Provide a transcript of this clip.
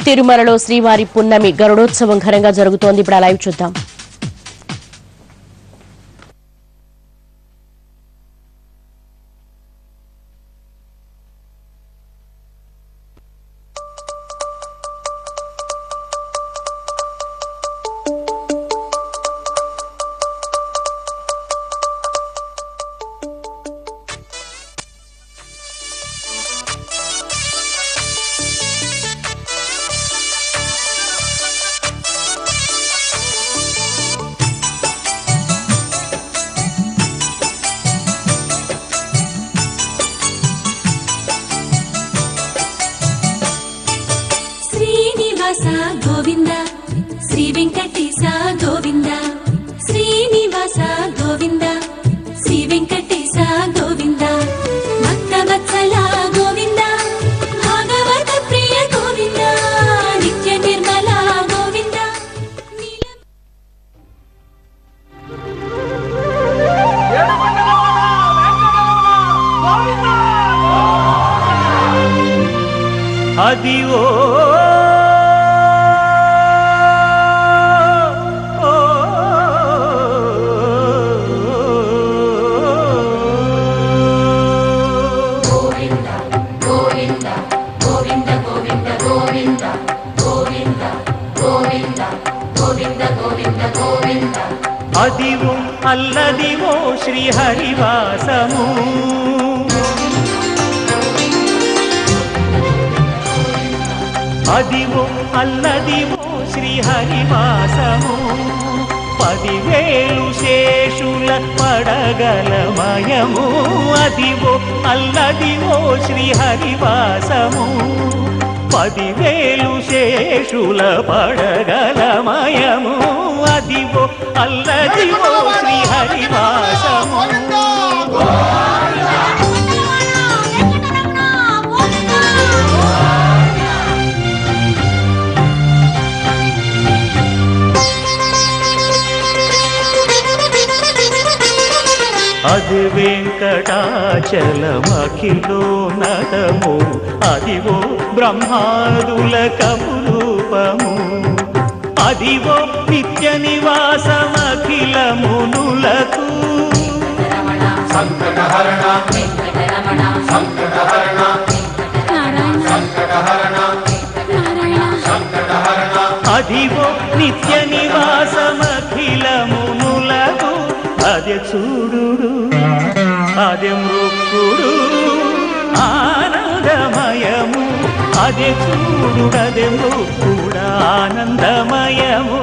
తిరుమలలో శ్రీవారి పున్నమి గరుడోత్సవం ఘనంగా జరుగుతోంది. ఇప్పుడు లైవ్ చూద్దాం. గోవింద శ్రీ వెంకటేశ గోవింద శ్రీనివాస గోవింద శ్రీ వెంకటేశ గోవింద భక్తవత్సల గోవింద భాగవత ప్రియ గోవింద నిత్య నిర్మల గోవింద. అదివో అదివో అల్లదివో శ్రీహరివాసము అదివో అల్లదివో శ్రీహరివాసము 10,000 శేషుల పడగలమయము అదివో అల్లదివో శ్రీహరివాసము 10,000 శేషుల పడగలమయము అదివో అల్లదివో శ్రీహరివాసము. అది వెంకటాచలమఖిలో నటము అదివో బ్రహ్మాదుల కపురూపము అదివో నిత్య నివాసమఖిల మునులకు సంకటహరణ సంకటహరణ సంకటహరణ సంకటహరణ అదివో నిత్య నివాసమఖిల మునులకు అదే చూడు అదే మృక్కుడు ఆనందమయము అదే చూడు అదే మృక్కుడు ఆనందమయము